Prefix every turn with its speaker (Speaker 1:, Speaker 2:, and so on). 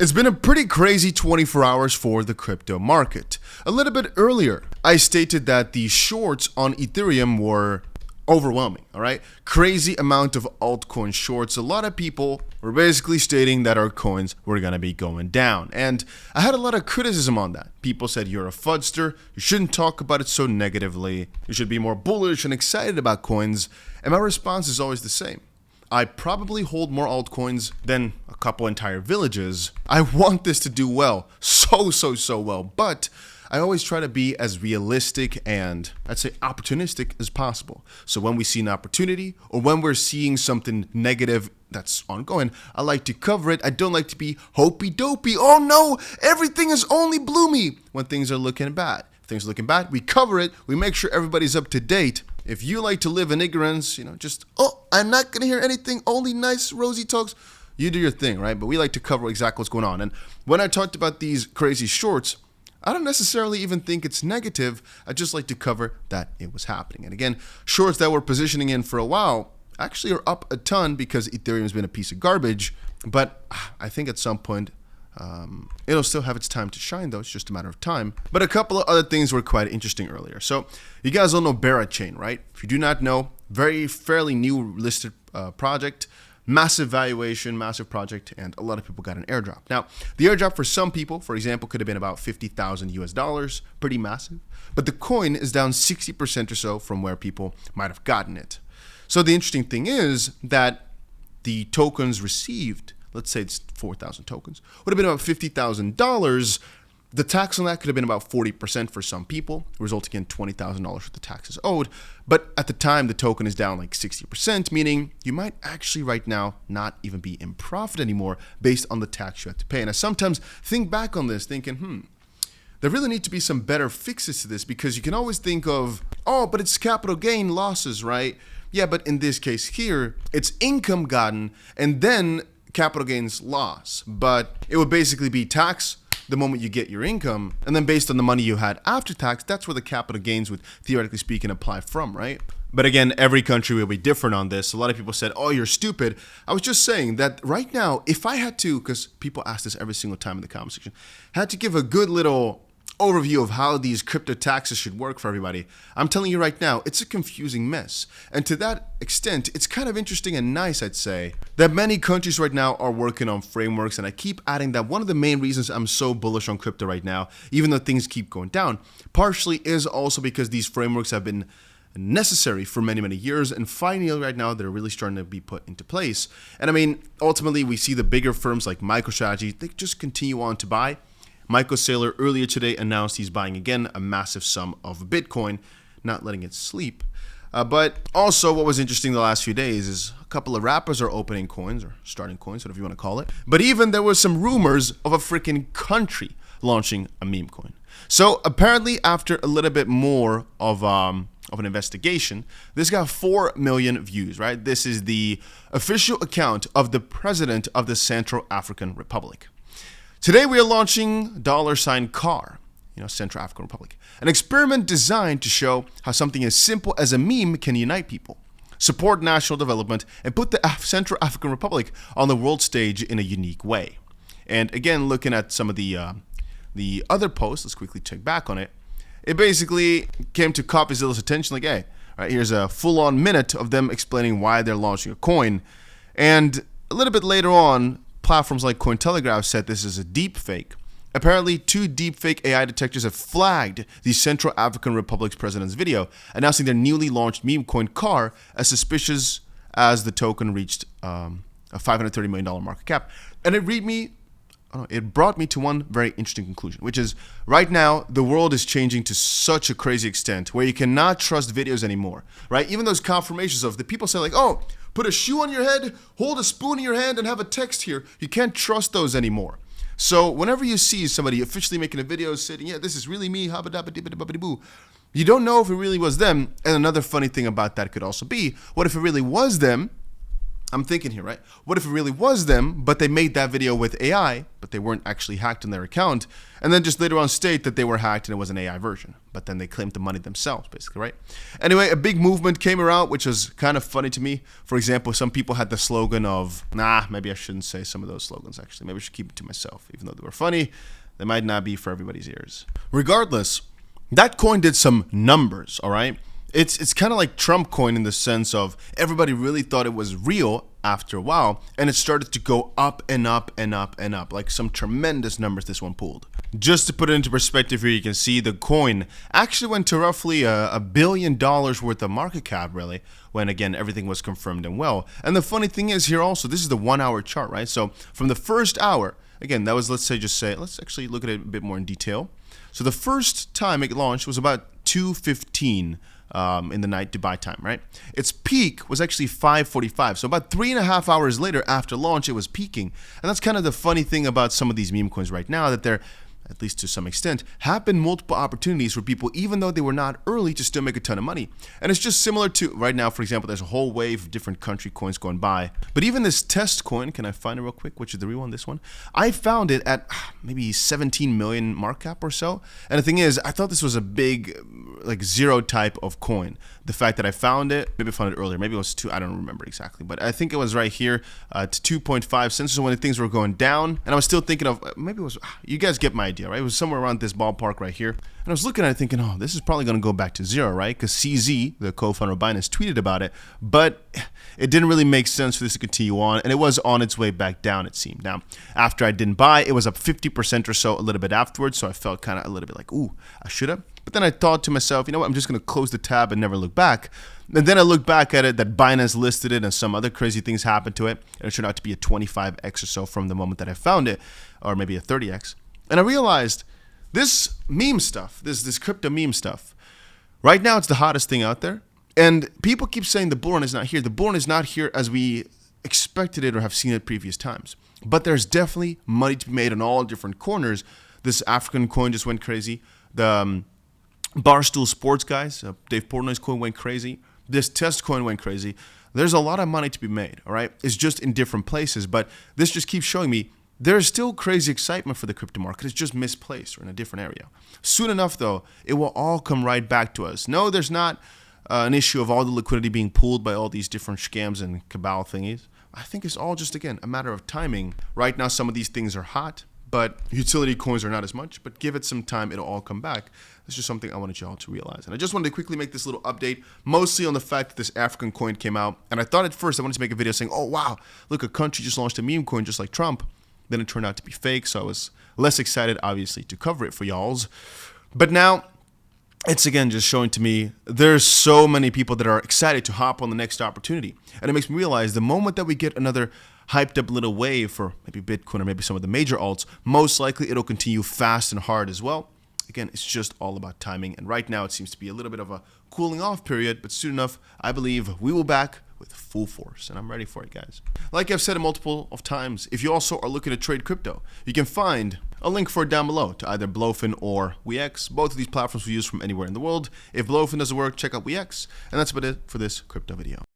Speaker 1: It's been a pretty crazy 24 hours for the crypto market. A little bit earlier, I stated that the shorts on Ethereum were overwhelming, all right? Crazy amount of altcoin shorts. A lot of people were basically stating that our coins were going to be going down. And I had a lot of criticism on that. People said, you're a fudster. You shouldn't talk about it so negatively. You should be more bullish and excited about coins. And my response is always the same. I probably hold more altcoins than a couple entire villages. I want this to do well, so well, but I always try to be as realistic and I'd say opportunistic as possible. So when we see an opportunity or when we're seeing something negative that's ongoing, I like to cover it. I don't like to be hopey dopey. Oh no, everything is only bloomy when things are looking bad. If things are looking bad, we cover it. We make sure everybody's up to date. If you like to live in ignorance, just, I'm not going to hear anything, only nice, rosy talks, you do your thing, right? But we like to cover exactly what's going on. And when I talked about these crazy shorts, I don't necessarily even think it's negative. I just like to cover that it was happening. And again, shorts that we're positioning in for a while actually are up a ton because Ethereum has been a piece of garbage. But I think at some point, it'll still have its time to shine, though. It's just a matter of time. But a couple of other things were quite interesting earlier. So you guys all know 𝗵𝗲 chain, right? If you do not know, fairly new listed project, massive valuation, massive project, and a lot of people got an airdrop. Now, the airdrop for some people, for example, could have been about 50,000 US dollars, pretty massive. But the coin is down 60% or so from where people might have gotten it. So the interesting thing is that the tokens received, let's say it's 4,000 tokens, would have been about $50,000. The tax on that could have been about 40% for some people, resulting in $20,000 worth of taxes owed. But at the time, the token is down like 60%, meaning you might actually right now not even be in profit anymore based on the tax you have to pay. And I sometimes think back on this thinking, there really need to be some better fixes to this, because you can always think of, but it's capital gain losses, right? Yeah, but in this case here, it's income gotten and then capital gains loss, but it would basically be tax the moment you get your income, and then based on the money you had after tax, that's where the capital gains would theoretically speaking apply from, right? But again, every country will be different on this. A lot of people said, you're stupid. I was just saying that right now, if I had to, because people ask this every single time in the comment section, had to give a good little overview of how these crypto taxes should work for everybody, I'm telling you right now, it's a confusing mess. And to that extent, it's kind of interesting and nice, I'd say, that many countries right now are working on frameworks. And I keep adding that one of the main reasons I'm so bullish on crypto right now, even though things keep going down, partially is also because these frameworks have been necessary for many years, and finally right now they're really starting to be put into place. And I mean, ultimately we see the bigger firms like MicroStrategy, they just continue on to buy. Michael Saylor earlier today announced he's buying again a massive sum of Bitcoin, not letting it sleep. But also what was interesting the last few days is a couple of rappers are opening coins, or starting coins, whatever you want to call it. But even there was some rumors of a freaking country launching a meme coin. So apparently after a little bit more of an investigation, this got 4 million views, right? This is the official account of the president of the Central African Republic. Today we are launching $CAR, Central African Republic, an experiment designed to show how something as simple as a meme can unite people, support national development, and put the Central African Republic on the world stage in a unique way. And again, looking at some of the other posts, let's quickly check back on it. It basically came to 𝗕𝗄𝘀𝗀's attention like, hey, right, here's a full-on minute of them explaining why they're launching a coin. And a little bit later on, platforms like Cointelegraph said this is a deepfake. Apparently, 2 deepfake AI detectors have flagged the Central African Republic's president's video, announcing their newly launched meme coin CAR as suspicious as the token reached a $530 million market cap. And it brought me to one very interesting conclusion, which is right now, the world is changing to such a crazy extent where you cannot trust videos anymore, right? Even those confirmations of the people say like, put a shoe on your head, hold a spoon in your hand, and have a text here. You can't trust those anymore. So whenever you see somebody officially making a video saying, yeah, this is really me, 𝗕𝗓𝗓𝗓𝗓𝗓𝗓𝗓𝗓𝗓𝗓𝗓𝗓𝗓𝗓𝗓𝗓𝗓𝗓𝗓, you don't know if it really was them. And another funny thing about that could also be, what if it really was them, I'm thinking here, right? What if it really was them, but they made that video with AI, but they weren't actually hacked on their account, and then just later on state that they were hacked and it was an AI version, but then they claimed the money themselves, basically, right? Anyway, a big movement came around, which was kind of funny to me. For example, some people had the slogan of, maybe I shouldn't say some of those slogans, actually. Maybe I should keep it to myself. Even though they were funny, they might not be for everybody's ears. Regardless, that coin did some numbers, all right? It's kind of like Trump coin in the sense of everybody really thought it was real after a while, and it started to go up and up and up and up, like some tremendous numbers this one pulled. Just to put it into perspective here, you can see the coin actually went to roughly $1 billion worth of market cap, really, when again everything was confirmed and well. And the funny thing is here also, this is the 1 hour chart, right? So from the first hour, again, that was, let's actually look at it a bit more in detail. So the first time it launched was about 2:15 in the night Dubai time, right? Its peak was actually 5:45. So about 3.5 hours later after launch, it was peaking. And that's kind of the funny thing about some of these meme coins right now, that they're, at least to some extent, have been multiple opportunities for people, even though they were not early, to still make a ton of money. And it's just similar to right now, for example, there's a whole wave of different country coins going by. But even this test coin, can I find it real quick? Which is the real one, this one? I found it at maybe 17 million market cap or so. And the thing is, I thought this was a big, like zero type of coin. The fact that I found it, maybe I found it earlier, maybe it was 2, I don't remember exactly, but I think it was right here to 2.5 cents when things were going down. And I was still thinking of, maybe it was, you guys get my idea, right? It was somewhere around this ballpark right here. And I was looking at it thinking, oh, this is probably going to go back to zero, right? Because CZ, the co-founder of Binance, tweeted about it, but it didn't really make sense for this to continue on, and it was on its way back down, it seemed. Now, after I didn't buy, it was up 50% or so a little bit afterwards, so I felt kind of a little bit like, ooh, I should have. But then I thought to myself, you know what, I'm just going to close the tab and never look back. And then I looked back at it, that Binance listed it and some other crazy things happened to it, and it turned out to be a 25x or so from the moment that I found it, or maybe a 30x. And I realized this meme stuff, this crypto meme stuff, right now it's the hottest thing out there. And people keep saying the bull run is not here. The bull run is not here as we expected it or have seen it previous times. But there's definitely money to be made on all different corners. This African coin just went crazy. The Barstool Sports guys, Dave Portnoy's coin went crazy. This test coin went crazy. There's a lot of money to be made, all right? It's just in different places. But this just keeps showing me there's still crazy excitement for the crypto market. It's just misplaced or in a different area. Soon enough, though, it will all come right back to us. No, there's not an issue of all the liquidity being pulled by all these different scams and cabal thingies. I think it's all just, again, a matter of timing. Right now, some of these things are hot, but utility coins are not as much. But give it some time, it'll all come back. It's just something I wanted you all to realize. And I just wanted to quickly make this little update, mostly on the fact that this African coin came out. And I thought at first I wanted to make a video saying, oh, wow, look, a country just launched a meme coin just like Trump. Then it turned out to be fake, so I was less excited, obviously, to cover it for y'alls. But now, it's again just showing to me there's so many people that are excited to hop on the next opportunity. And it makes me realize the moment that we get another hyped up little wave for maybe Bitcoin or maybe some of the major alts, most likely it'll continue fast and hard as well. Again, it's just all about timing. And right now, it seems to be a little bit of a cooling off period, but soon enough, I believe we will back with full force, and I'm ready for it, guys. Like I've said multiple of times, if you also are looking to trade crypto, you can find a link for it down below to either 𝗏𝗏𝗀 or 𝗬𝗏𝗃. Both of these platforms we use from anywhere in the world. If 𝗏𝗏𝗀 doesn't work, check out 𝗬𝗏𝗃. And that's about it for this crypto video.